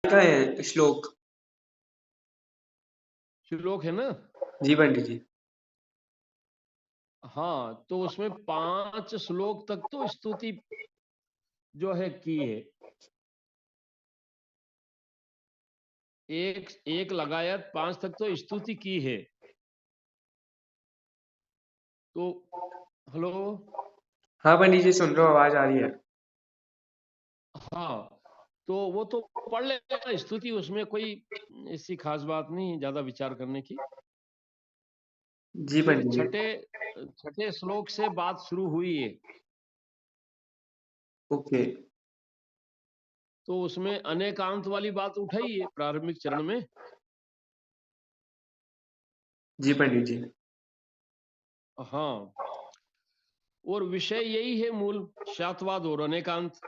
का है श्लोक। श्लोक है ना? जी पंडित जी। हाँ, तो उसमें 5 श्लोक तक तो स्तुति जो है की है। एक एक लगायत 5 तक तो स्तुति की है। तो हेलो। हाँ पंडित जी सुन रहा हूँ, आवाज आ रही है। हाँ, तो वो तो पढ़ लेना स्तुति, उसमें कोई ऐसी खास बात नहीं ज्यादा विचार करने की। जी फिर पंडित जी। छठे छठे श्लोक से बात शुरू हुई है। ओके। तो उसमें अनेकांत वाली बात उठाई है प्रारंभिक चरण में। जी पंडित जी। हाँ, और विषय यही है मूल, शातवाद और अनेकांत।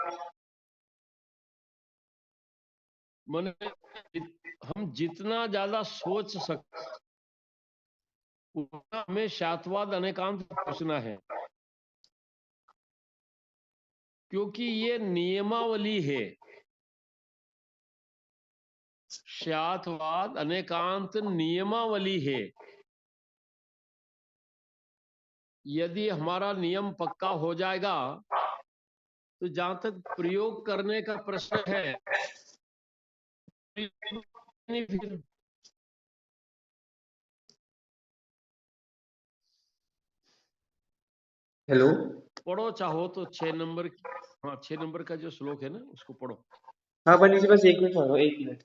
माने हम जितना ज्यादा सोच सकते उतना हमें शातवाद अनेकांत पूछना है, क्योंकि ये नियमावली है। शातवाद अनेकांत नियमावली है। यदि हमारा नियम पक्का हो जाएगा तो जहां तक प्रयोग करने का प्रश्न है, नहीं फिर हेलो। पढ़ो, चाहो तो 6 नंबर। हाँ, 6 नंबर का जो श्लोक है ना उसको पढ़ो। हाँ पंडित जी बस 1 मिनट ठहरो, 1 मिनट।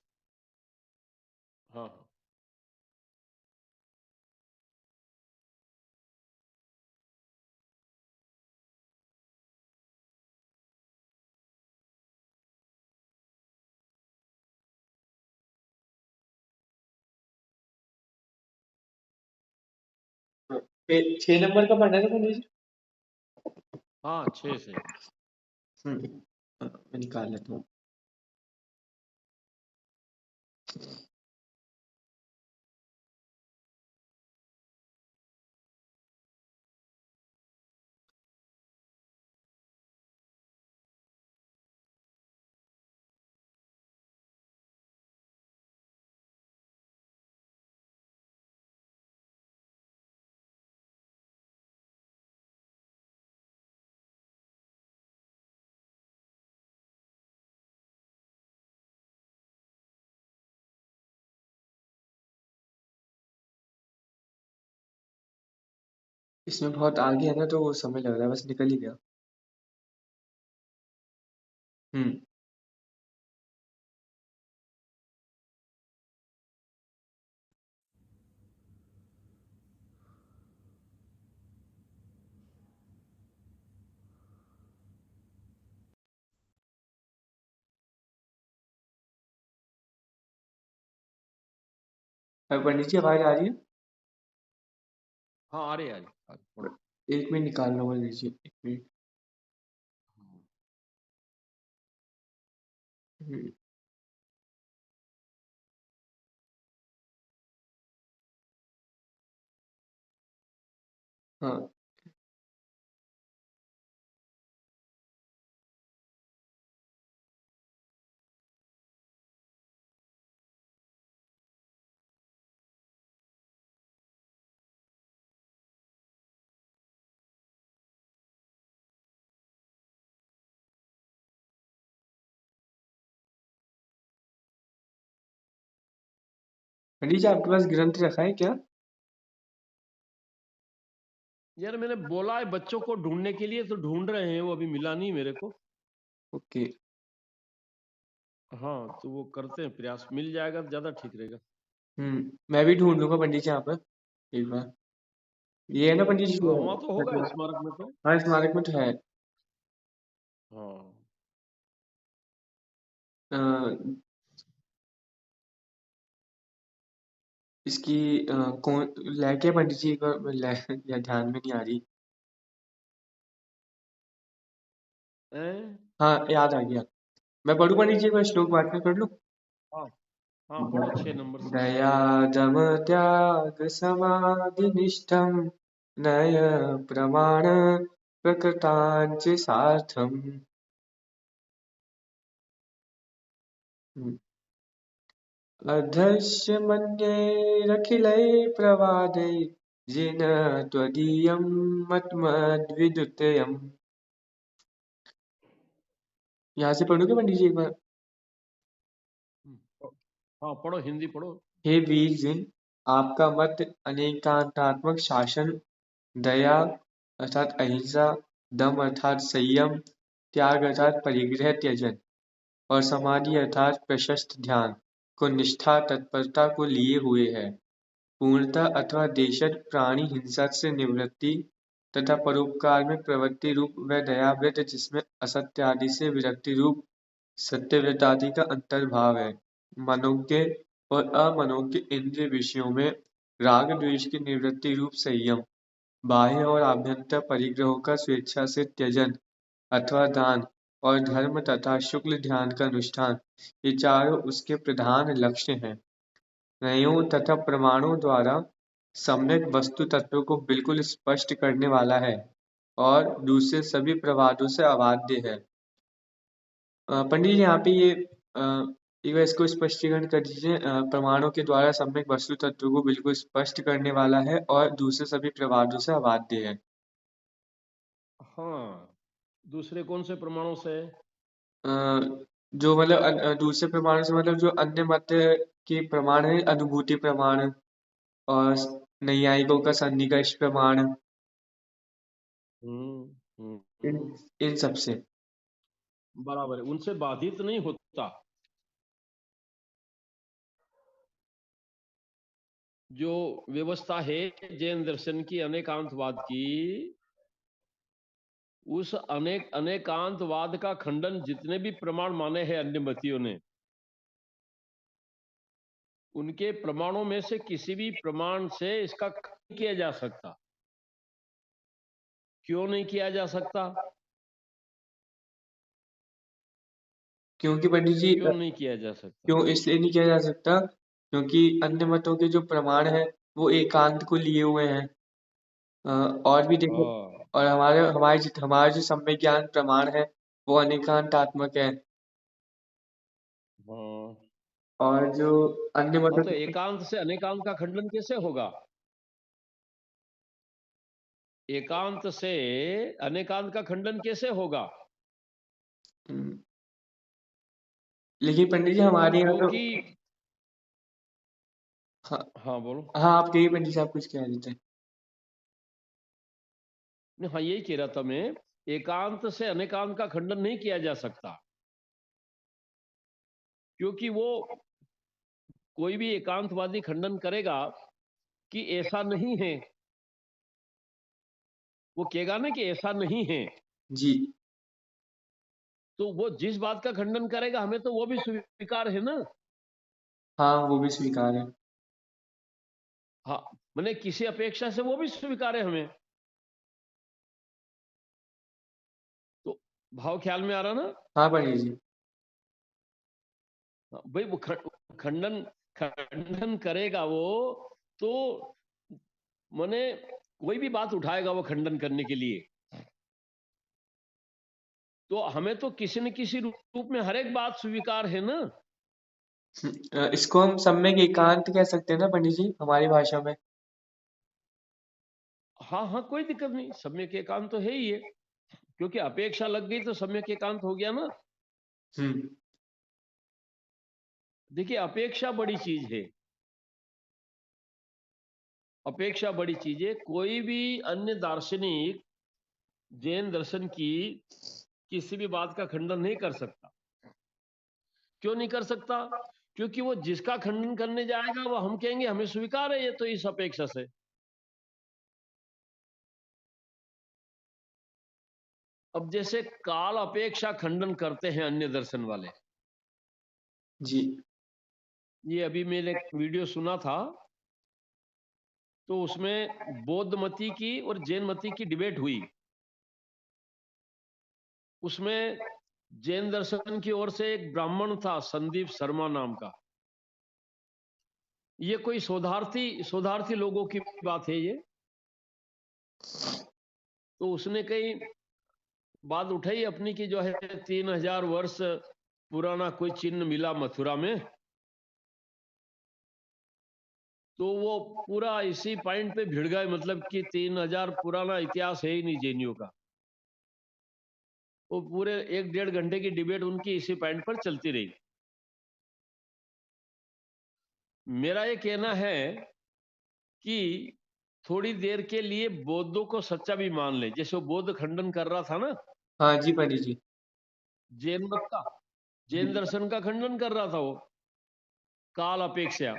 हाँ हाँ। हाँ, 6 नंबर का पढ़ना था पंडित जी। हाँ, 6 से। हाँ, मैं निकाल लेता हूँ। इसमें बहुत आगे है ना, तो वो समय लग रहा है, बस निकल ही गया। हम्म। पंडित जी आवाज आ रही है? हाँ, आ रही आ रही, पढ़ो। 1 मिनट निकाल लो पंडित जी, 1 मिनट। हम्म, हाँ पंडित जी आपके पास ग्रंथ रखा है क्या? यार मैंने बोला है बच्चों को ढूंढने के लिए, तो ढूंढ रहे हैं, वो अभी मिला नहीं मेरे को। ओके। हाँ, तो वो करते हैं प्रयास, मिल जाएगा तो ज्यादा ठीक रहेगा। मैं भी ढूंढ लूंगा पंडित जी यहाँ पर एक बार। ये है ना पंडित जी हाँ, जो वहां तो होगा स्मारक में तो। हाँ स्मारक में तो है। हाँ। अ, इसकी कौन लय पंडित जी का लय या ध्यान में नहीं आ रही। हैं? हाँ याद आ गया। मैं पढ़ूं पंडित जी का श्लोक पाठ में कर लूं। हाँ हाँ, पढ़ो 6 नंबर से। दया दम त्याग समाधि निष्ठम नय प्रमाण प्रकृतांच सार्थम। अधस्य मन्यैरखिलैः प्रवादैः येन त्वदीयं मतमद्विद्युतयम्। यहाँ से पढ़ोगे पंडित जी एक बार? हाँ पढ़ो, हिंदी पढ़ो। हे वीर जिन, आपका मत अनेकांतात्मक शासन, दया अर्थात अहिंसा, दम अर्थात संयम, त्याग अर्थात परिग्रह त्यजन और समाधि अर्थात प्रशस्त ध्यान को निष्ठा तत्परता को लिए हुए है। पूर्णतः अथवा देशज प्राणी हिंसा से निवृत्ति तथा परोपकार में प्रवृत्ति रूप व दयाव्रत जिसमें असत्य आदि से विरक्ति रूप सत्यव्रत आदि का अंतर्भाव है। मनोज्ञ और अमनोज्ञ इंद्रिय विषयों में राग द्वेष की निवृत्ति रूप संयम, बाह्य और आभ्यंतर परिग्रहों का स्वेच्छा से त्यजन अथवा दान और धर्म तथा शुक्ल ध्यान का अनुष्ठान, ये चारों उसके प्रधान लक्ष्य हैं। न्यायों तथा प्रमाणों द्वारा सम्यक वस्तु तत्व को बिल्कुल स्पष्ट करने वाला है और दूसरे सभी प्रवादों से अबाध्य है। पंडित जी यहाँ पे ये एक बार इसको स्पष्टीकरण कर दीजिए। प्रमाणों के द्वारा सम्यक वस्तु तत्व को बिल्कुल स्पष्ट करने वाला है और दूसरे सभी प्रवादों से अबाध्य है। हाँ, दूसरे कौन से प्रमाणों से? अ, जो मतलब दूसरे प्रमाण से मतलब जो अन्य मत के प्रमाण है, अनुभूति प्रमाण और नैयायिकों का सन्निकर्ष प्रमाण, हम्म हम्म इन हम्म, इन सब से। बराबर है, उनसे बाधित नहीं होता। जो व्यवस्था है जैन दर्शन की अनेकांतवाद की, उस अनेकांतवाद का खंडन जितने भी प्रमाण माने हैं अन्य मतियों ने, उनके प्रमाणों में से किसी भी प्रमाण से इसका खंडन किया जा सकता। क्यों नहीं किया जा सकता? क्योंकि पंडित जी क्यों नहीं किया जा सकता? क्यों इसलिए नहीं किया जा सकता क्योंकि अन्य मतों के जो प्रमाण है वो एकांत को लिए हुए हैं। और भी देखो, हाँ और हमारे जो सम्यक ज्ञान प्रमाण है वो अनेकांतात्मक है। हाँ और जो अन्य हाँ, मतों तो के एकांत से अनेकांत का खंडन कैसे होगा? एकांत से अनेकांत का खंडन कैसे होगा? हम्म, लेकिन पंडित जी हमारे यहाँ तो क्योंकि, हाँ। हाँ बोलो। हाँ आप कहिए पंडित जी, आप कुछ कह रहे थे। नहीं, हाँ यही कह रहा था मैं, एकांत से अनेकांत का खंडन नहीं किया जा सकता, क्योंकि वो कोई भी एकांतवादी खंडन करेगा कि ऐसा नहीं है, वो कहेगा ना कि ऐसा नहीं है, जी तो वो जिस बात का खंडन करेगा हमें तो वो भी स्वीकार है ना। हाँ, वो भी स्वीकार है। हाँ, मैंने किसी अपेक्षा से वो भी स्वीकार है हमें। तो भाव ख्याल में आ रहा ना? हाँ पंडित जी। हाँ, भाई वो खंडन खंडन करेगा वो, तो मैंने कोई भी बात उठाएगा वो खंडन करने के लिए, तो हमें तो किसी न किसी रूप में हर एक बात स्वीकार है ना। इसको हम सम्यक एकांत कह सकते हैं ना पंडित जी हमारी भाषा में। हाँ हाँ, कोई दिक्कत नहीं, सम्यक एकांत तो है ही है, क्योंकि अपेक्षा लग गई तो सम्यक एकांत हो गया ना। हम्म देखिए, अपेक्षा बड़ी चीज है, अपेक्षा बड़ी चीज है। कोई भी अन्य दार्शनिक जैन दर्शन की किसी भी बात का खंडन नहीं कर सकता। क्यों नहीं कर सकता? क्योंकि वो जिसका खंडन करने जाएगा वो हम कहेंगे हमें स्वीकार है ये तो इस अपेक्षा से। अब जैसे काल अपेक्षा खंडन करते हैं अन्य दर्शन वाले, जी ये अभी मैंने एक वीडियो सुना था, तो उसमें बौद्ध मती की और जैन मती की डिबेट हुई। उसमें जैन दर्शन की ओर से एक ब्राह्मण था संदीप शर्मा नाम का, ये कोई शोधार्थी शोधार्थी लोगों की बात है ये। तो उसने कई बात उठाई अपनी की जो है 3000 वर्ष पुराना कोई चिन्ह मिला मथुरा में, तो वो पूरा इसी पॉइंट पे भिड़ गए, मतलब कि 3000 पुराना इतिहास है ही नहीं जैनियों का। वो पूरे 1-1.5 घंटे की डिबेट उनकी इसी पॉइंट पर चलती रही। मेरा ये कहना है कि थोड़ी देर के लिए बौद्धों को सच्चा भी मान ले, जैसे वो बौद्ध खंडन कर रहा था ना, हाँ जी पंडित जी। जैन मत का, जी जैन दर्शन का खंडन कर रहा था वो, काल अपेक्षा।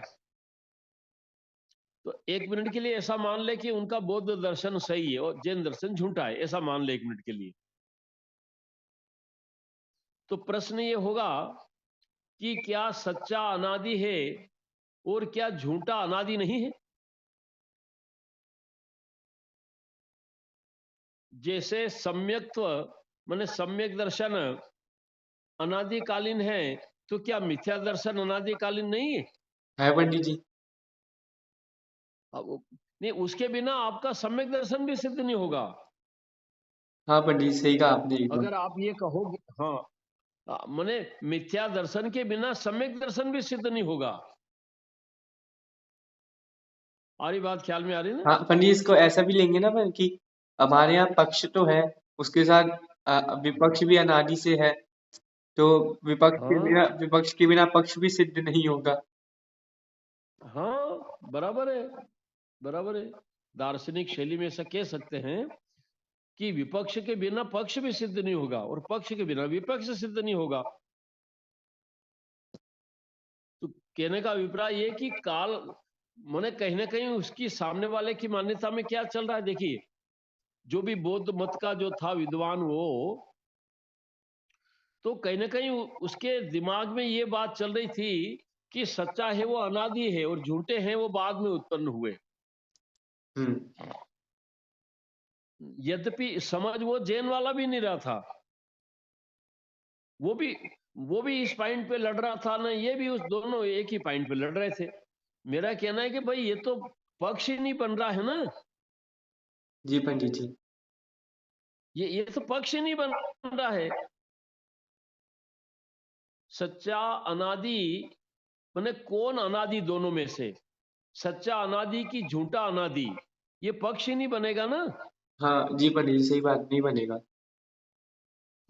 तो 1 मिनट के लिए ऐसा मान ले कि उनका बौद्ध दर्शन सही है और जैन दर्शन झूठा है, ऐसा मान ले 1 मिनट के लिए। तो प्रश्न ये होगा कि क्या सच्चा अनादि है और क्या झूठा अनादि नहीं है? जैसे सम्यक्त्व माने सम्यक दर्शन अनादिकालीन है, तो क्या मिथ्या दर्शन अनादिकालीन नहीं है? है पंडित जी। नहीं, उसके बिना आपका सम्यक दर्शन भी सिद्ध नहीं होगा। हाँ पंडित जी, सही कहा आपने एकदम। अगर आप ये कहोगे, हाँ, माने मिथ्या दर्शन के बिना सम्यक दर्शन भी सिद्ध नहीं होगा। आ रही बात, ख्याल में आ रही ना? हाँ पंडित जी, इसको ऐसा भी लेंगे ना कि हमारे यहाँ पक्ष तो है, उसके साथ विपक्ष भी अनादि से है, तो हाँ विपक्ष के बिना पक्ष भी सिद्ध नहीं होगा। हाँ, बराबर है, बराबर है। दार्शनिक शैली में ऐसा कह सकते हैं कि विपक्ष के बिना पक्ष भी सिद्ध नहीं होगा और पक्ष के बिना विपक्ष सिद्ध नहीं होगा। तो कहने का अभिप्राय ये कि काल माने कहीं ना कहीं उसकी सामने वाले की मान्यता में क्या चल रहा है। देखिए, जो भी बौद्ध मत का जो था विद्वान, वो तो कहीं ना कहीं उसके दिमाग में ये बात चल रही थी कि सच्चा है वो अनादि है और झूठे हैं वो बाद में उत्पन्न हुए। हम्म। यद्यपि समझ वो जैन वाला भी नहीं रहा था, वो भी वो भी इस पॉइंट पे लड़ रहा था ना, ये भी उस दोनों एक ही पॉइंट पे लड़ रहे थे। मेरा कहना है कि भाई ये तो पक्ष ही नहीं बन रहा है ना, जी पंडित जी। ये तो पक्ष ही नहीं बन रहा है। सच्चा अनादि माने कौन अनादि दोनों में से, सच्चा अनादि की झूठा अनादि, ये पक्ष ही नहीं बनेगा ना। हाँ जी पंडित जी, सही बात, नहीं बनेगा।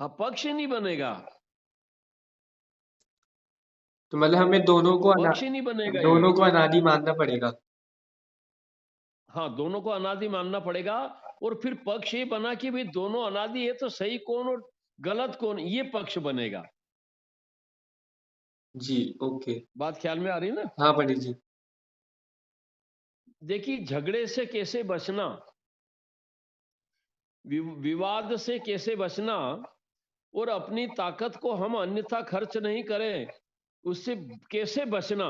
हाँ, पक्ष ही नहीं बनेगा, तो मतलब हमें पक्ष ही नहीं बनेगा ये। दोनों को अनादि मानना पड़ेगा। हाँ, दोनों को अनादि मानना पड़ेगा और फिर पक्ष ये बना कि भाई दोनों अनादि है तो सही कौन और गलत कौन, ये पक्ष बनेगा। जी ओके। बात ख्याल में आ रही है ना? हाँ पंडित जी। देखिए, झगड़े से कैसे बचना, विवाद से कैसे बचना और अपनी ताकत को हम अन्यथा खर्च नहीं करें, उससे कैसे बचना,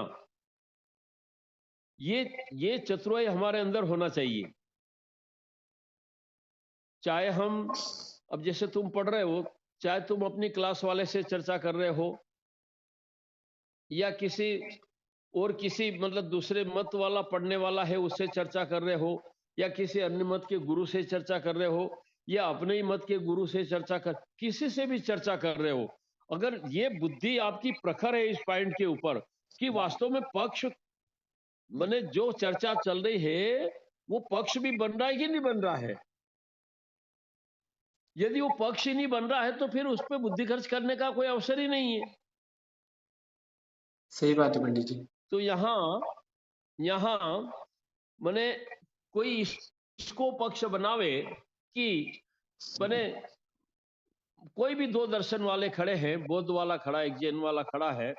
ये चतुराई हमारे अंदर होना चाहिए। चाहे हम, अब जैसे तुम पढ़ रहे हो, चाहे तुम अपनी क्लास वाले से चर्चा कर रहे हो या किसी मतलब दूसरे मत वाला पढ़ने वाला है उससे चर्चा कर रहे हो, या किसी अन्य मत के गुरु से चर्चा कर रहे हो, या अपने ही मत के गुरु से चर्चा कर, किसी से भी चर्चा कर रहे हो, अगर ये बुद्धि आपकी प्रखर है इस पॉइंट के ऊपर कि वास्तव में पक्ष माने जो चर्चा चल रही है वो पक्ष भी बन रहा है कि नहीं बन रहा है, यदि वो पक्ष ही नहीं बन रहा है तो फिर उस पर बुद्धि खर्च करने का कोई अवसर ही नहीं है। सही बात है पंडित जी। तो यहाँ यहाँ माने कोई इसको पक्ष बनावे कि माने कोई भी दो दर्शन वाले खड़े हैं, बौद्ध वाला खड़ा है, एक जैन वाला खड़ा है,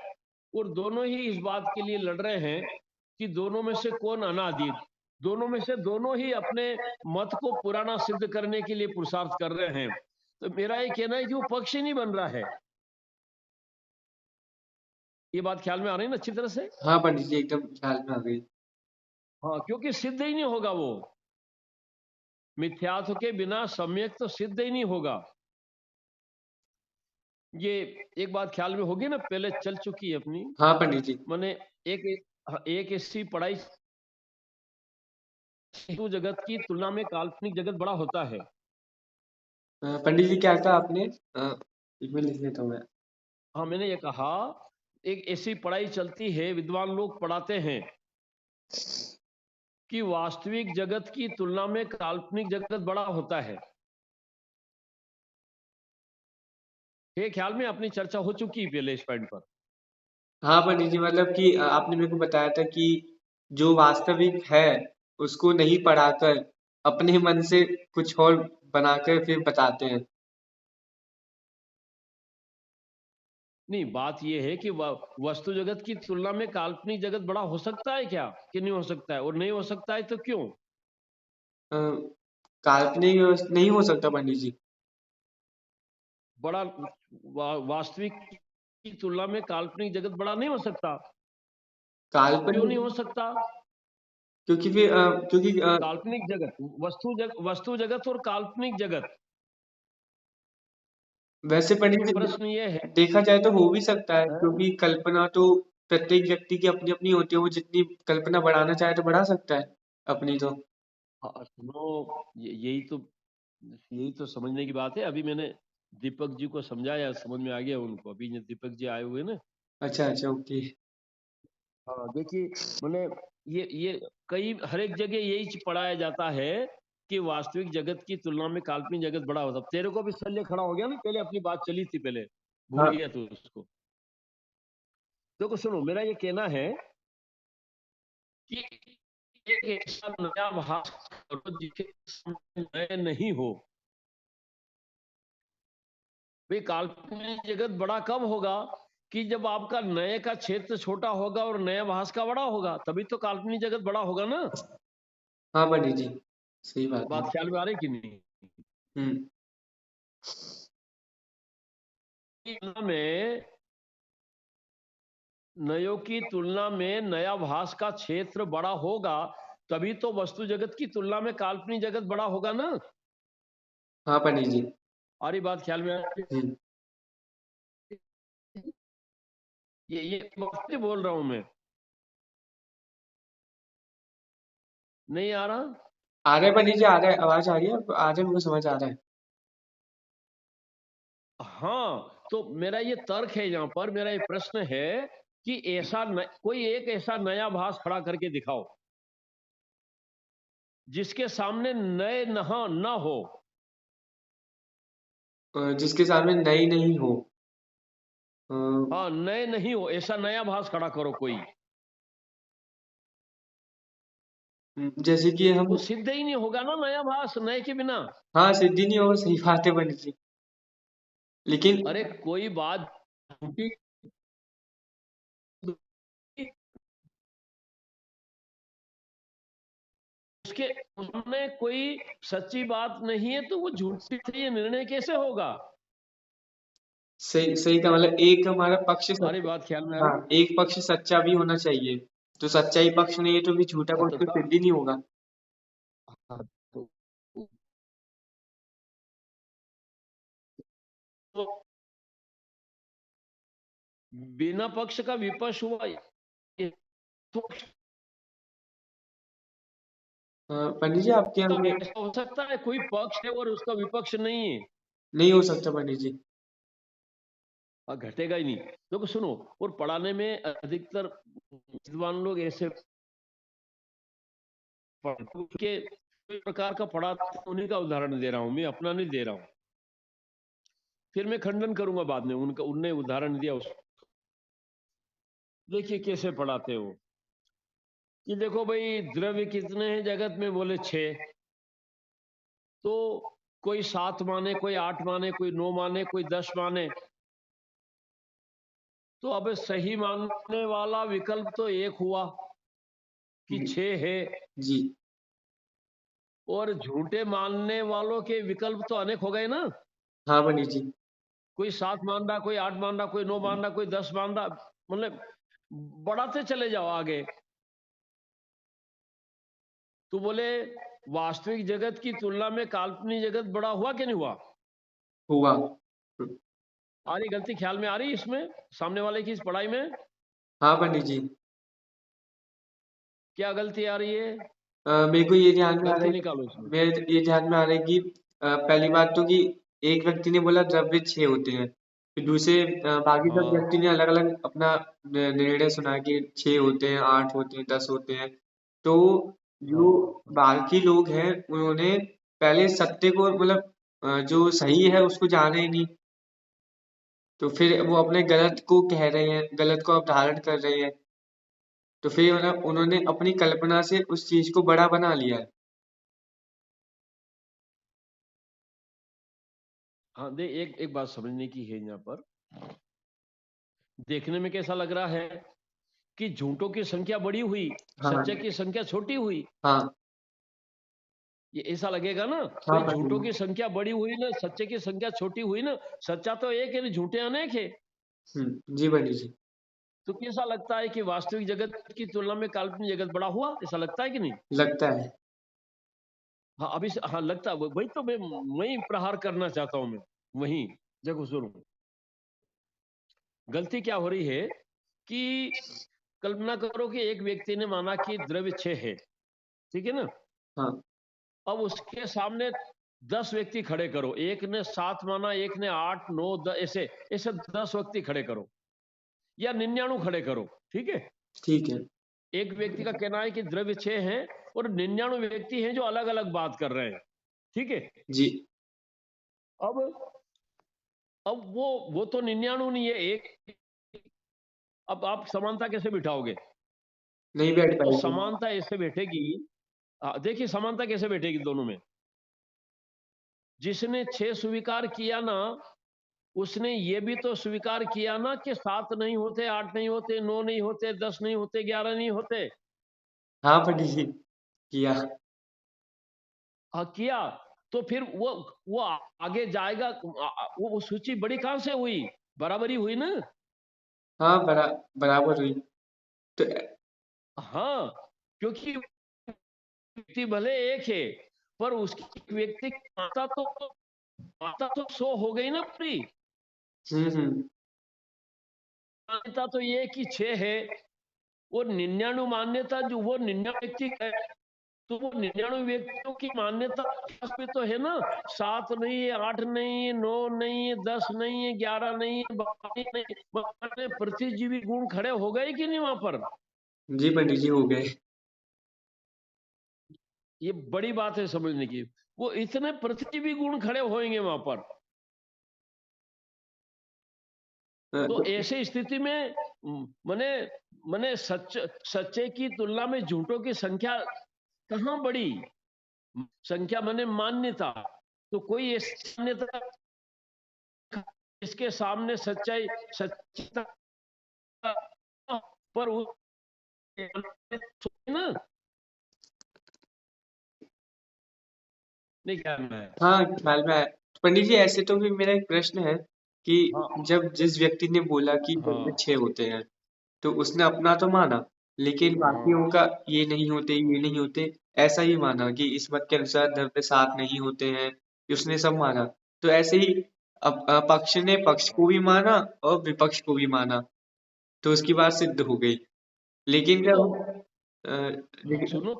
और दोनों ही इस बात के लिए लड़ रहे हैं कि दोनों में से कौन अनादि, दोनों में से दोनों ही अपने मत को पुराना सिद्ध करने के लिए पुरुषार्थ कर रहे हैं। तो मेरा ये कहना है कि वो पक्ष ही नहीं बन रहा है। ये बात ख्याल में आ रही है ना अच्छी तरह से? हाँ पंडित जी, एकदम ख्याल में आ गई। हाँ, क्योंकि सिद्ध ही नहीं होगा वो, मिथ्यात्व के बिना सम्यक तो सिद्ध ही नहीं होगा। ये एक बात ख्याल में होगी ना, पहले चल चुकी है अपनी। हाँ पंडित जी। मैंने एक एक ऐसी पढ़ाई, हिंदू जगत की तुलना में काल्पनिक जगत बड़ा होता है। पंडित जी क्या कहा आपने? एक मिनट लिख लेता हूँ मैं। हाँ, मैंने ये कहा, एक ऐसी पढ़ाई चलती है, विद्वान लोग पढ़ाते हैं कि वास्तविक जगत की तुलना में काल्पनिक जगत बड़ा होता है। ये ख्याल में अपनी चर्चा हो चुकी है पहले इस पॉइंट पर। हाँ पंडित जी, मतलब कि आपने मेरे को बताया था कि जो वास्तविक है उसको नहीं पढ़ाकर अपने मन से कुछ और बनाकर फिर बताते हैं। नहीं, बात यह है कि वस्तु जगत की तुलना में काल्पनिक जगत बड़ा हो सकता है क्या, कि नहीं हो सकता है? और नहीं हो सकता है तो क्यों? अ, काल्पनिक नहीं हो सकता पंडित जी। बड़ा वास्तविक की तुलना में काल्पनिक जगत बड़ा नहीं हो सकता। क्यों नहीं काल्पनिक हो सकता? क्योंकि फिर क्योंकि काल्पनिक जगत, वस्तु जगत और काल्पनिक जगत, वैसे पंडित तो जी प्रश्न ये है। देखा जाए तो हो भी सकता है, हाँ? क्योंकि कल्पना तो प्रत्येक व्यक्ति की अपनी अपनी होती है। वो जितनी कल्पना बढ़ाना चाहे तो बढ़ा सकता है अपनी तो। सुनो, यही तो समझने की बात है। अभी मैंने दीपक जी को समझाया, समझ में आ गया उनको। अभी जो दीपक जी आए हुए ना। अच्छा अच्छा, ओके। हाँ, देखिए, मैंने ये कई हर एक जगह यही पढ़ाया जाता है कि वास्तविक जगत की तुलना में काल्पनिक जगत बड़ा होता। तेरे को भी शल्य खड़ा हो गया ना, पहले अपनी बात चली थी, पहले भूल हाँ गया तू उसको। देखो सुनो, मेरा ये कहना है कि एक ऐसा नया भाष करो जिसके सामने नए नहीं हो। भाई, काल्पनिक जगत बड़ा कब होगा? कि जब आपका नए का क्षेत्र छोटा होगा और नया भाष का बड़ा होगा, तभी तो काल्पनिक जगत बड़ा होगा ना। हाँ पंडित जी, सही बात है। बात ख्याल में आ रही कि नहीं? हम्म। में नयों की तुलना में नया भास का क्षेत्र बड़ा होगा, तभी तो वस्तु जगत की तुलना में काल्पनिक जगत बड़ा होगा ना। हाँ पंडित जी। सारी बात ख्याल में आ रही है? हम्म। ये बात नहीं बोल रहा हूं मैं, नहीं आ रहा? आ रहा है पंडित जी, आ रहा है, आवाज आ रही है, आ रहा है, मुझे समझ आ रहा है। हाँ, तो मेरा ये तर्क है, यहाँ पर मेरा ये प्रश्न है कि कोई एक ऐसा नया भास खड़ा करके दिखाओ जिसके सामने नए न हो। जिसके सामने नई नहीं हो। अ, हाँ, नए नहीं हो, ऐसा नया भास खड़ा करो कोई। जैसे कि हम। वो सिद्ध ही नहीं होगा ना नया भास नए के बिना। हाँ, सिद्धि नहीं होगा, सही बात है पंडित जी। लेकिन अरे कोई बात झूठी, उसके उसमें कोई सच्ची बात नहीं है, तो वो झूठी थी, ये निर्णय कैसे होगा? सही सही का मतलब एक हमारा पक्ष हमारी सच्चा। बात ख्याल में आ हाँ, रही? एक पक्ष सच्चा भी होना चाहिए। तो सच्चाई पक्ष नहीं है तो भी झूठा हाँ, पक्ष तो सिद्ध ही नहीं होगा। हाँ, तो बिना पक्ष का विपक्ष हुआ, ये पक्ष पंडित जी, आपके यहाँ का में ऐसा हो सकता है कोई पक्ष है और उसका विपक्ष नहीं है? नहीं हो सकता पंडित जी। घटेगा ही नहीं। देखो सुनो, और पढ़ाने में अधिकतर विद्वान लोग ऐसे के प्रकार का पढ़ाते हैं, उन्हीं का उदाहरण दे रहा हूं मैं, अपना नहीं दे रहा हूं। फिर मैं खंडन करूंगा बाद में, उनका उनने उदाहरण दिया उस। देखिए कैसे पढ़ाते हो कि देखो भाई, द्रव्य कितने हैं जगत में? बोले 6। तो कोई 7 माने, कोई 8 माने, कोई 9 माने, कोई 10 माने। तो अब सही मानने वाला विकल्प तो एक हुआ कि 6 है, जी। और झूठे मानने वालों के विकल्प तो अनेक हो गए ना। हाँ पंडित जी। कोई 7 मान रहा, कोई 8 मान रहा, कोई 9 मान रहा, कोई 10 मान रहा। मतलब बढ़ाते चले जाओ आगे। तो बोले वास्तविक जगत की तुलना में काल्पनिक जगत बड़ा हुआ कि नहीं हुआ? हुआ। आ रही गलती ख्याल में आ रही इसमें, सामने वाले की इस पढ़ाई में? हाँ पंडित जी। क्या गलती आ रही है? मेरे को ये ध्यान में आ रहा गलती है। निकालो इसमें। मेरे ये ध्यान में आ रहा है कि पहली बात तो कि एक व्यक्ति ने बोला द्रव्य 6 होते हैं। फिर दूसरे बाकी सब हाँ, व्यक्ति ने अलग अलग अपना निर्णय सुना कि 6 होते हैं, 8 होते हैं, 10 होते हैं। तो जो बाकी लोग हैं उन्होंने पहले सत्य को मतलब जो सही है उसको जाना ही नहीं, तो फिर वो अपने गलत को कह रहे हैं, गलत को अपधारण कर रहे हैं, तो फिर मतलब उन्होंने अपनी कल्पना से उस चीज को बड़ा बना लिया है। हाँ, दे एक एक बात समझने की है यहाँ पर। देखने में कैसा लग रहा है कि झूठों की संख्या बड़ी हुई, हाँ सच्चे की संख्या छोटी हुई। हाँ ये ऐसा लगेगा ना, हाँ भाई पंडित झूठों जी। की संख्या बड़ी हुई ना, सच्चे की संख्या छोटी हुई ना। सच्चा तो एक है, झूठे अनेक है। जी पंडित जी। तो कैसा लगता है कि वास्तविक जगत की तुलना में काल्पनिक जगत बड़ा हुआ, ऐसा लगता है कि नहीं? लगता है। हाँ, अभी हाँ लगता है। वही तो मैं वही प्रहार करना चाहता हूं मैं। वही देखो सुनो, गलती क्या हो रही है कि कल्पना करो कि एक व्यक्ति ने माना कि द्रव्य 6 है, ठीक है ना? हाँ अब उसके सामने 10 व्यक्ति खड़े करो, एक ने 7 माना, एक ने 8, 9, 10, ऐसे ऐसे 10 व्यक्ति खड़े करो या 99 खड़े करो, ठीक है? ठीक है। एक व्यक्ति का कहना है कि द्रव्य 6 है और 99 व्यक्ति हैं जो अलग अलग बात कर रहे हैं, ठीक है? जी। अब अब वो तो 99 नहीं है, एक। अब आप समानता कैसे बिठाओगे? नहीं बैठ तो पाएगी। समानता ऐसे बैठेगी। देखिए समानता कैसे बैठेगी दोनों में। जिसने 6 स्वीकार किया ना, उसने ये भी तो स्वीकार किया ना कि 7 नहीं होते, 8 नहीं होते, 9 नहीं होते, 10 नहीं होते, 11 नहीं होते। हाँ पंडित जी, किया। हाँ किया। तो फिर वो आगे जाएगा। वो सूची बड़ी कहां से हुई? बराबरी हुई ना। हाँ बराबर हुई। तो हाँ, क्योंकि व्यक्ति भले एक है, पर उसकी व्यक्ति की मात्रा तो 100 हो गई ना पूरी। हम्म। मान्यता तो ये कि 6 है, वो 99 मान्यता जो वो 99 व्यक्ति है, तो वो 99 व्यक्तियों की मान्यता पे तो है ना। 7 नहीं है, 8 नहीं है, 9 नहीं है, 10 नहीं है, 11 नहीं है, 22 नहीं है। प्रतिजीवी गुण खड़े हो गए कि नहीं वहां पर? जी पंडित जी हो गए। ये बड़ी बात है समझने की। वो इतने प्रतिजीवी गुण खड़े होंगे वहां पर। तो तो ऐसे स्थिति में मने मने सच्चे की तुलना में झूठों की संख्या कहां बढ़ी? संख्या मने मान्यता। तो कोई ऐसी मान्यता इसके सामने सच्चाई सच्चा पर ना नहीं क्या है। हाँ ख्याल में आया। पंडित जी ऐसे तो भी मेरा एक प्रश्न है कि हाँ जब जिस व्यक्ति ने बोला कि हाँ द्रव्य 6 होते हैं, तो उसने अपना तो माना, लेकिन हाँ बाकियों का ये नहीं होते, ये नहीं होते, ऐसा ही माना कि इस मत के अनुसार द्रव्य 7 नहीं होते हैं, उसने सब माना। तो ऐसे ही अब पक्ष ने पक्ष को भी माना और विपक्ष को भी माना, तो उसकी बात सिद्ध हो गई। लेकिन तो जब लेकिन सुनो।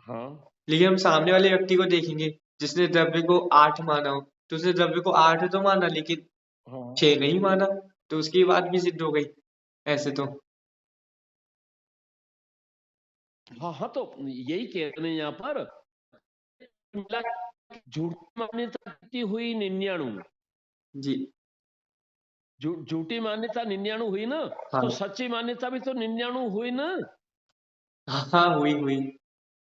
हाँ लेकिन हम सामने वाले व्यक्ति को देखेंगे जिसने द्रव्य को 8 माना हो, तो उसने द्रव्य को 8 तो माना लेकिन हाँ 6 नहीं माना, तो उसकी बात भी सिद्ध हो गई ऐसे तो। हाँ हाँ, तो यही कह रहे हैं यहाँ पर। मिला झूठी मान्यता कितनी हुई? 99। जी। झूठी मान्यता 99 हुई ना। तो हाँ सच्ची मान्यता भी तो 99 हुई ना। हाँ हाँ, हुई हुई।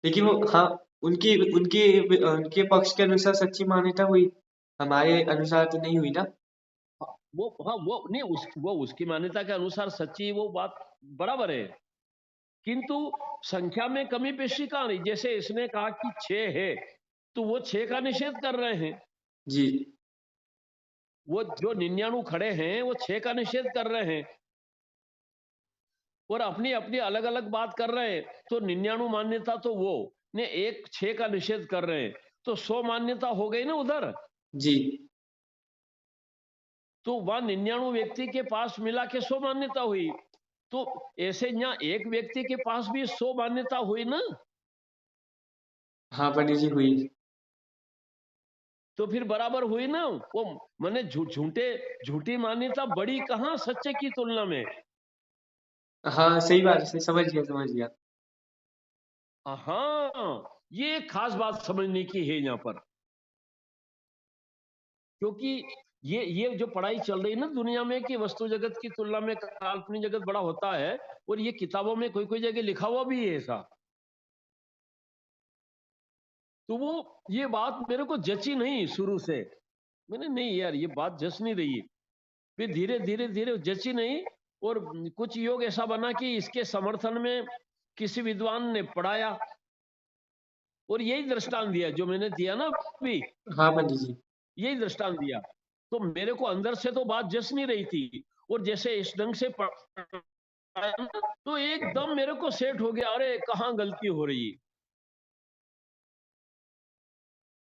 लेकिन वो हाँ, उनकी उनके उनके पक्ष के अनुसार सच्ची मान्यता हुई, हमारे अनुसार तो नहीं हुई ना। वो नहीं, वो उसकी मान्यता के अनुसार सच्ची, वो बात बराबर है। किंतु संख्या में कमी पेशी कहां रही? जैसे इसने कहा कि 6 है, तो वो 6 का निषेध कर रहे हैं। जी। वो जो 99 खड़े हैं वो 6 का निषेध कर रहे हैं और अपनी अपनी अलग अलग बात कर रहे हैं। तो 99 मान्यता तो वो ने एक 6 का निषेध कर रहे हैं, तो 100 मान्यता हो गई ना उधर। जी। तो वहां 99 व्यक्ति के पास मिला के 100 मान्यता हुई। तो ऐसे यहाँ एक व्यक्ति के पास भी 100 मान्यता हुई ना। हाँ पंडित जी हुई। तो फिर बराबर हुई ना वो। मैंने झूठी मान्यता बड़ी कहां सच्चे की तुलना में। हाँ सही बात है, समझ गया समझ गया। हाँ, ये एक खास बात समझने की है यहाँ पर, क्योंकि ये जो पढ़ाई चल रही है ना दुनिया में कि वस्तु जगत की तुलना में काल्पनिक जगत बड़ा होता है, और ये किताबों में कोई कोई जगह लिखा हुआ भी है ऐसा। तो वो ये बात मेरे को जची नहीं शुरू से। मैंने नहीं यार, ये बात जच नहीं रही। फिर धीरे धीरे धीरे जची नहीं, और कुछ योग ऐसा बना कि इसके समर्थन में किसी विद्वान ने पढ़ाया, और यही दृष्टांत दिया जो मैंने दिया ना अभी, हाँ पंडित जी। यही दृष्टांत दिया। तो मेरे को अंदर से तो बात जस नहीं रही थी, और जैसे इस ढंग से पढ़ाया ना, तो एकदम मेरे को सेट हो गया, अरे कहाँ गलती हो रही।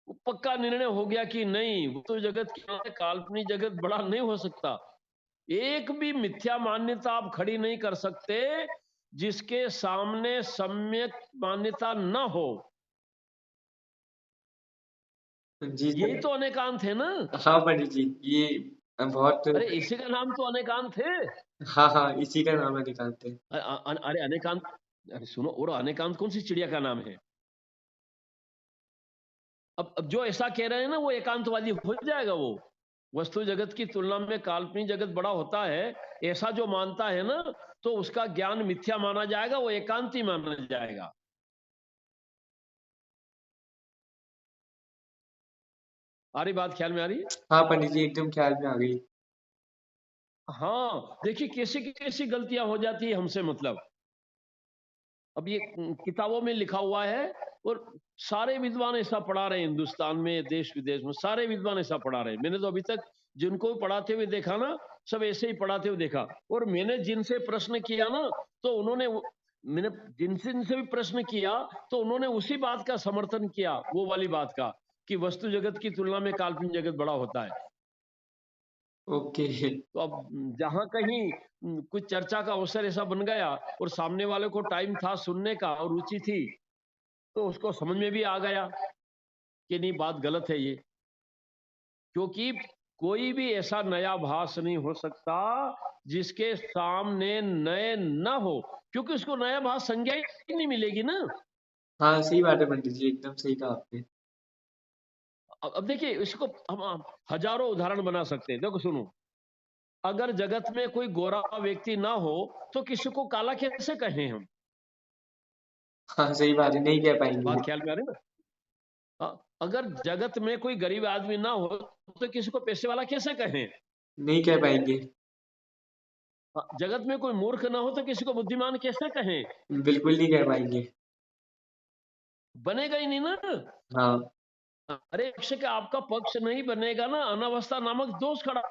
वो पक्का निर्णय हो गया कि नहीं, वो तो जगत क्या है, काल्पनिक जगत बड़ा नहीं हो सकता। एक भी मिथ्या मान्यता आप खड़ी नहीं कर सकते जिसके सामने सम्यक मान्यता न हो। जी यही सर। तो अनेकांत है ना। हाँ पंडित जी, ये बहुत। अरे इसी का नाम तो अनेकांत है। हाँ हाँ, इसी का नाम है निकालते हैं। अरे अनेकांत, अरे सुनो, और अनेकांत कौन सी चिड़िया का नाम है? अब जो ऐसा कह रहे हैं ना वो एकांतवादी हो जाएगा। वो वस्तु जगत की तुलना में काल्पनिक जगत बड़ा होता है, ऐसा जो मानता है ना, तो उसका ज्ञान मिथ्या माना जाएगा, वो एकांती माना जाएगा। आ रही बात, ख्याल में आ रही है? हाँ पंडित जी, एकदम ख्याल में आ गई। हाँ, देखिए कैसी कैसी गलतियां हो जाती है हमसे, मतलब अब ये किताबों में लिखा हुआ है, और सारे विद्वान ऐसा पढ़ा रहे हैं, हिंदुस्तान में देश विदेश में सारे विद्वान ऐसा पढ़ा रहे हैं। मैंने तो अभी तक जिनको भी पढ़ाते हुए देखा ना, सब ऐसे ही पढ़ाते हुए देखा। और मैंने जिनसे प्रश्न किया ना, तो मैंने जिनसे जिनसे भी प्रश्न किया, तो उन्होंने उसी बात का समर्थन किया, वो वाली बात का, कि वस्तु जगत की तुलना में काल्पनिक जगत बड़ा होता है। ओके। तो अब जहां कहीं कुछ चर्चा का अवसर ऐसा बन गया, और सामने वाले को टाइम था सुनने का और रुचि थी, तो उसको समझ में भी आ गया कि नहीं, बात गलत है ये। क्योंकि कोई भी ऐसा नया भास नहीं हो सकता जिसके सामने नए न हो, क्योंकि उसको नया भास संज्ञा ही नहीं मिलेगी ना। हाँ सही बात है पंडित जी, एकदम सही कहा आपने। अब देखिए, इसको हम हजारों उदाहरण बना सकते हैं। देखो सुनो, अगर जगत में कोई गोरा व्यक्ति ना हो, तो किसी को काला कैसे कहें हम? हाँ सही बात है, नहीं कह पाएंगे। बात ख्याल में आ रही है ना? अगर जगत में कोई गरीब आदमी ना हो, तो किसी को पैसे वाला कैसे कहें? नहीं कह पाएंगे। जगत में कोई मूर्ख ना हो, तो किसी को बुद्धिमान कैसे कहें? बिल्कुल नहीं कह पाएंगे। बनेगा ही नहीं ना। हाँ। अरे पक्ष का आपका पक्ष नहीं बनेगा ना, अनावस्था नामक दोष खड़ा हो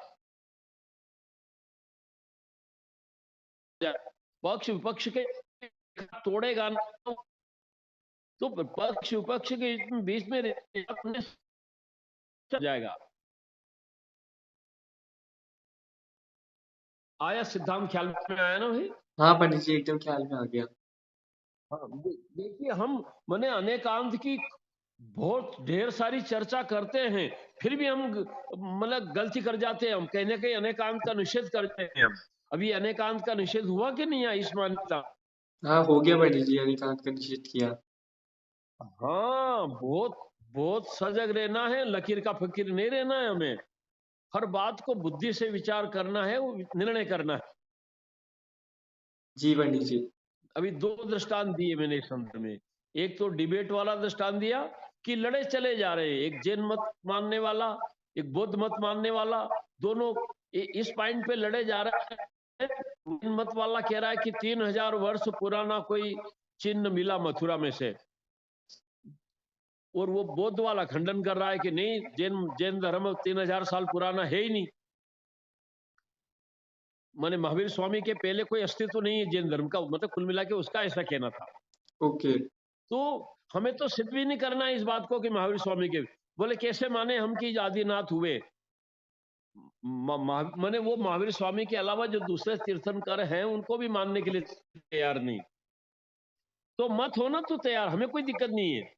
जाए। पक्ष विपक्ष के तोड़ेगा ना, तो पक्ष विपक्ष के बीच में चल जाएगा। आया सिद्धांत ख्याल में आया ना भाई? हाँ पंडित जी, एकदम ख्याल में आ गया। हाँ, देखिए हम मैंने अनेकांत की बहुत ढेर सारी चर्चा करते हैं, फिर भी हम मतलब गलती कर जाते हैं। हम कहीं ना कहीं अनेकांत का निषेध करते हैं हम। अभी अनेकांत का निषेध हुआ कि नहीं है इस मान्यता? हाँ हो गया पंडित जी, अनिकांत का निषेध किया। हाँ, बहुत बहुत सजग रहना है, लकीर का फकीर नहीं रहना है हमें। हर बात को बुद्धि से विचार करना है, वो निर्णय करना है। जी पंडित जी। अभी दो दृष्टांत दिए मैंने इस संदर्भ में। एक तो डिबेट वाला दृष्टांत दिया कि लड़े चले जा रहे हैं, एक जैन मत मानने वाला, एक बौद्ध मत मानने वाला, दोनों इस पॉइंट पे लड़े जा रहे हैं। जैन मत वाला कह रहा है कि 3000 वर्ष पुराना कोई चिन्ह मिला मथुरा में से, और वो बौद्ध वाला खंडन कर रहा है कि नहीं, जैन जैन धर्म 3000 साल पुराना है ही नहीं। माने महावीर स्वामी के पहले कोई अस्तित्व नहीं है जैन धर्म का, मतलब कुल मिला के उसका ऐसा कहना था। ओके। तो हमें तो सिद्ध भी नहीं करना है इस बात को कि महावीर स्वामी के, बोले कैसे माने हम कि आदिनाथ हुए। माने वो महावीर स्वामी के अलावा जो दूसरे तीर्थंकर हैं उनको भी मानने के लिए तैयार नहीं। तो मत होना तो तैयार, हमें कोई दिक्कत नहीं है।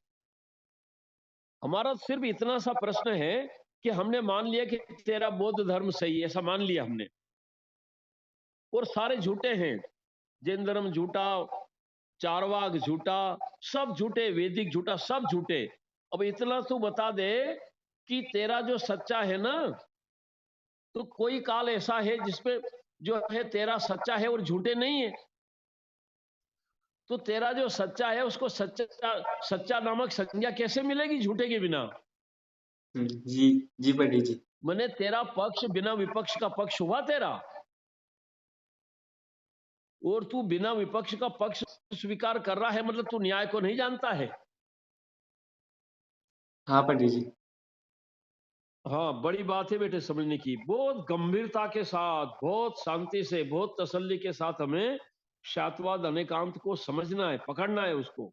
हमारा सिर्फ इतना सा प्रश्न है कि हमने मान लिया कि तेरा बौद्ध धर्म सही है, ऐसा मान लिया हमने, और सारे झूठे हैं। जैन धर्म झूठा, चारवाक झूठा, सब झूठे, वैदिक झूठा, सब झूठे। अब इतना तू बता दे कि तेरा जो सच्चा है ना, तो कोई काल ऐसा है जिसपे जो है तेरा सच्चा है और झूठे नहीं है। तो तेरा जो सच्चा है उसको सच्चा सच्चा नामक संज्ञा कैसे मिलेगी झूठे के बिना? जी जी पंडित जी। मैंने तेरा पक्ष बिना विपक्ष का पक्ष हुआ तेरा, और तू बिना विपक्ष का पक्ष स्वीकार कर रहा है, मतलब तू न्याय को नहीं जानता है। हाँ पंडित जी। हाँ, बड़ी बात है बेटे समझने की। बहुत गंभीरता के साथ, बहुत शांति से, बहुत तसल्ली के साथ हमें शातवाद अनेकांत को समझना है, पकड़ना है उसको।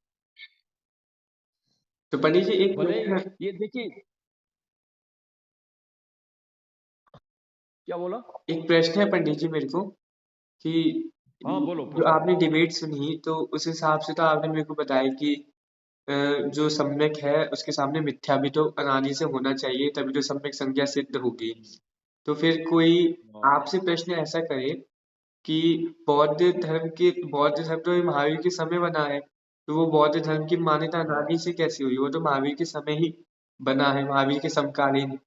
तो पंडित जी एक भले प्रश्न, ये देखिए, क्या बोला? एक प्रश्न है पंडित जी मेरे को कि हाँ बोलो, जो पूछो। आपने डिबेट सुनी तो उस हिसाब से तो आपने मेरे को बताया कि अ, जो सम्यक है उसके सामने मिथ्या भी तो अनादि से होना चाहिए, तभी तो सम्यक संज्ञा सिद्ध होगी। तो फिर कोई हाँ, आपसे प्रश्न ऐसा करे कि बौद्ध धर्म तो महावीर के समय बना है, तो वो बौद्ध धर्म की मान्यता हाँ, अनादि से कैसी हुई? वो तो महावीर के समय ही बना है, महावीर के समकालीन।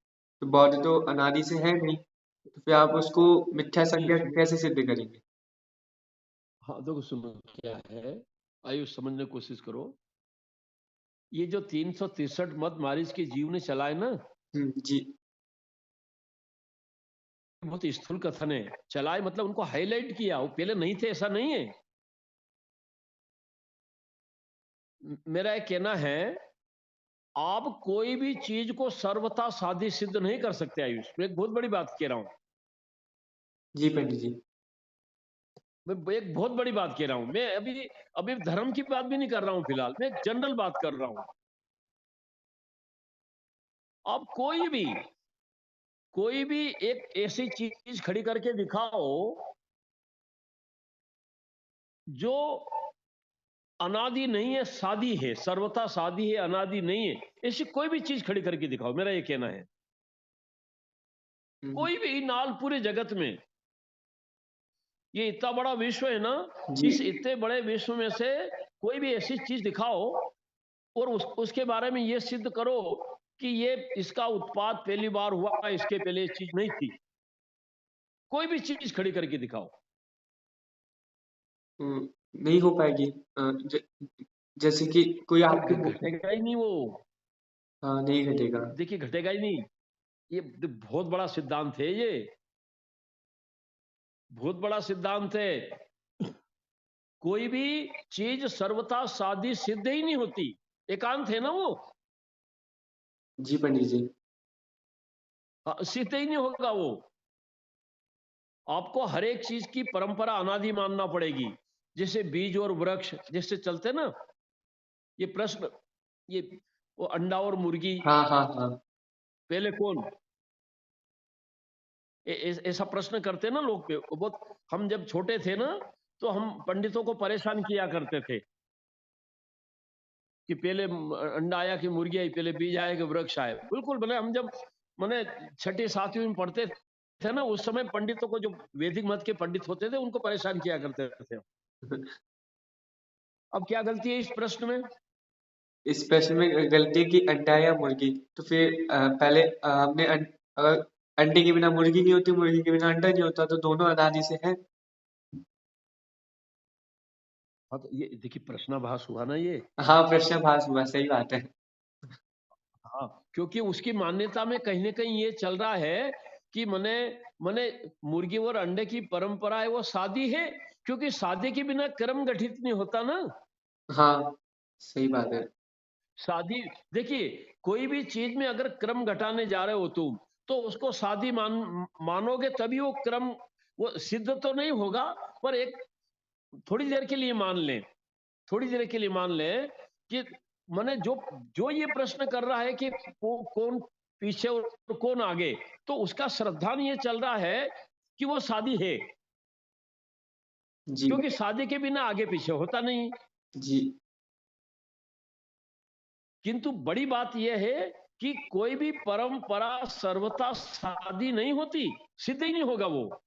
तो बौद्ध तो अनादि से है नहीं, तो फिर आप उसको मिथ्या नहीं संज्ञा सुनो। कैसे सिद्ध करेंगे? हाँ देखो, सुनो क्या है, आयु समझने की कोशिश करो। ये जो 363 मत मारिच के जीव ने चलाए ना, जी। बहुत स्थूल कथन है। चलाए मतलब उनको हाईलाइट किया, वो पहले नहीं थे ऐसा नहीं है। मेरा एक कहना है, आप कोई भी चीज को सर्वथा साधी सिद्ध नहीं कर सकते आयुष। मैं एक बहुत बड़ी बात कह रहा हूं। जी पंडित जी। मैं एक बहुत बड़ी बात कह रहा हूं। मैं अभी अभी धर्म की बात भी नहीं कर रहा हूं फिलहाल, मैं एक जनरल बात कर रहा हूं। आप कोई भी एक ऐसी चीज खड़ी करके दिखाओ जो अनादि नहीं है, सादी है, सर्वथा सादी है, अनादि नहीं है। ऐसी कोई भी चीज खड़ी करके दिखाओ, मेरा ये कहना है। हम्म, कोई भी नाल पूरे जगत में, ये इतना बड़ा विश्व है ना, जी। इस इतने बड़े विश्व में से कोई भी ऐसी चीज दिखाओ और उसके बारे में ये सिद्ध करो कि ये इसका उत्पाद पहली बार हुआ, इसके पहले ये चीज नहीं थी। कोई भी चीज खड़ी करके दिखाओ। हम्म, नहीं हो पाएगी। जैसे कि कोई आपके घटेगा ही नहीं वो। हाँ, नहीं घटेगा। देखिए, घटेगा ही नहीं। ये बहुत बड़ा सिद्धांत है, ये बहुत बड़ा सिद्धांत है। कोई भी चीज सर्वथा साधी सिद्ध ही नहीं होती। एकांत है ना वो, जी पंडित जी। सिद्ध ही नहीं होगा वो। आपको हर एक चीज की परंपरा अनादि मानना पड़ेगी। जैसे बीज और वृक्ष जैसे चलते ना, ये प्रश्न, ये वो अंडा और मुर्गी, हाँ हाँ हाँ। पहले कौन, ऐसा प्रश्न करते ना लोग पे वो बहुत। हम जब छोटे थे ना, तो हम पंडितों को परेशान किया करते थे कि पहले अंडा आया कि मुर्गी आई, पहले बीज आया कि वृक्ष आए। बिल्कुल, मैंने हम जब मैंने छठी सातवीं में पढ़ते थे ना, उस समय पंडितों को, जो वैदिक मत के पंडित होते थे, उनको परेशान किया करते थे। अब क्या गलती है इस प्रश्न में? इस प्रश्न में गलती की अंडा या मुर्गी, तो फिर पहले हमने अगर अंडे के बिना मुर्गी नहीं होती, मुर्गी के बिना अंडा नहीं होता, तो दोनों अनादि से है। हाँ, तो ये देखिए प्रश्नाभास हुआ ना ये। हाँ, प्रश्नभास हुआ, सही बात है। हाँ, क्योंकि उसकी मान्यता में कहीं ना कहीं ये चल रहा है कि मने मने मुर्गी और अंडे की परंपरा है वो सादी है, क्योंकि सादे के बिना क्रम गठित नहीं होता ना। हाँ, सही बात है। शादी, देखिए, कोई भी चीज में अगर क्रम घटाने जा रहे हो तुम, तो उसको शादी मानोगे तभी वो क्रम, वो सिद्ध तो नहीं होगा, पर एक थोड़ी देर के लिए मान लें, थोड़ी देर के लिए मान लें कि मैंने जो जो ये प्रश्न कर रहा है कि कौन पीछे और कौन आगे, तो उसका श्रद्धान ये चल रहा है कि वो शादी है, जी क्योंकि शादी के बिना आगे पीछे होता नहीं। जी। किंतु बड़ी बात यह है कि कोई भी परंपरा सर्वथा शादी नहीं होती, सिद्ध ही नहीं होगा वो।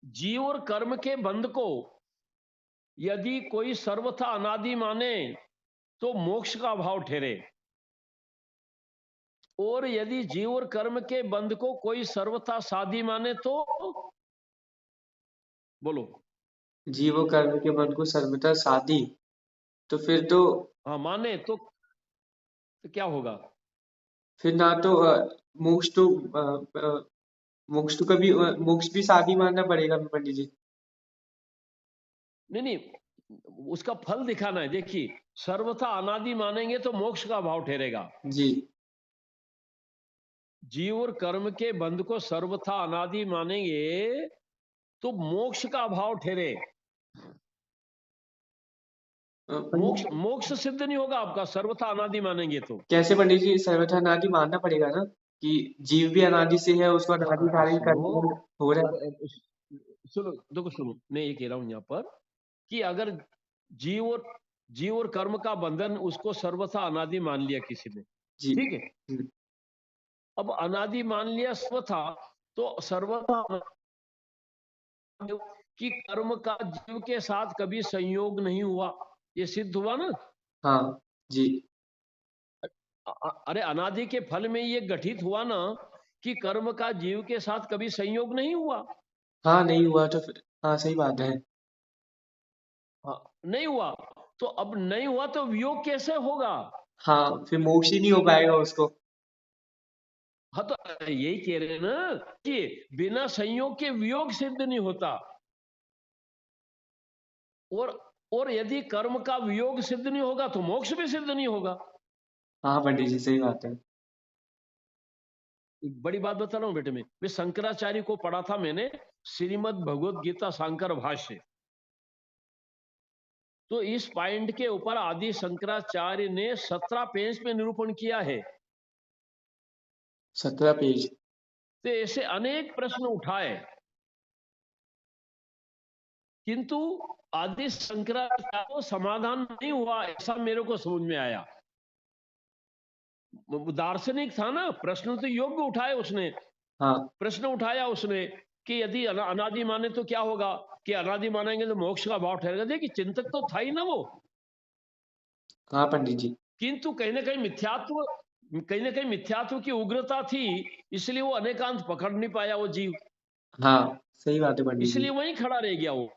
जीव और कर्म के बंध को यदि कोई सर्वथा अनादि माने तो मोक्ष का अभाव ठहरे, और यदि जीव और कर्म के बंध को कोई सर्वथा साधी माने तो बोलो। जीव और कर्म के बंध को सर्वथा साधी, तो फिर तो हाँ, माने तो क्या होगा? फिर ना तो मोक्ष तो मोक्ष तो कभी मोक्ष भी साधी मानना पड़ेगा पंडित जी। नहीं नहीं, उसका फल दिखाना है। देखिए, सर्वथा अनादि मानेंगे तो मोक्ष का अभाव ठहरेगा। जी जीव और कर्म के बंध को सर्वथा अनादि मानेंगे तो मोक्ष का अभाव ठहरे। मोक्ष पंडित मोक्ष सिद्ध नहीं होगा आपका, सर्वथा अनादि मानेंगे तो। कैसे पंडित जी, सर्वथा अनादि मानना पड़ेगा ना कि जीव भी अनादि से है, उसको अनादि धारण सुनो, करना हो रहा है। अरे सुनो, देखो सुनो, मैं ये कह रहा हूं यहां पर कि अगर जीव और जीव और कर्म का बंधन उसको सर्वथा अनादि मान लिया किसी ने, जी ठीक है, अब अनादि मान लिया सर्वथा, तो सर्वथा कि कर्म का जीव के साथ कभी संयोग नहीं हुआ, ये सिद्ध हुआ ना। हाँ जी अरे अनादि के फल में ये गठित हुआ ना कि कर्म का जीव के साथ कभी संयोग नहीं हुआ। हाँ, नहीं हुआ तो फिर हाँ सही बात है। हाँ, नहीं हुआ, तो अब नहीं हुआ तो वियोग कैसे होगा? हाँ, फिर मोक्ष ही नहीं हो पाएगा उसको। हाँ, तो यही कह रहे हैं ना कि बिना संयोग के वियोग सिद्ध नहीं होता, और और यदि कर्म का वियोग सिद्ध नहीं होगा तो मोक्ष भी सिद्ध नहीं होगा। हाँ पंडित जी, सही बात है। बड़ी बात बता रहा हूं बेटे, में वे शंकराचार्य को पढ़ा था मैंने, श्रीमद् भगवद गीता शांकर भाष्य। तो इस पॉइंट के ऊपर आदि शंकराचार्य ने 17 पेज में निरूपण किया है। 17 पेज। तो ऐसे अनेक प्रश्न उठाए, किंतु आदि शंकराचार्य को समाधान नहीं हुआ, ऐसा मेरे को समझ में आया। वो दार्शनिक था ना, प्रश्न तो योग्य उठाए उसने। हाँ प्रश्न उठाया उसने कि यदि अनादि माने तो क्या होगा, कि अनादि मानेंगे तो मोक्ष का भाव ठहरेगा। देखिए, चिंतक तो था ही ना वो, हाँ पंडित जी। किंतु कहीं ना कहीं मिथ्यात्व, कहीं ना कहीं मिथ्यात्व की उग्रता थी, इसलिए वो अनेकांत पकड़ नहीं पाया वो जीव, हाँ सही बात है पंडित जी। इसलिए वहीं खड़ा रह गया वो।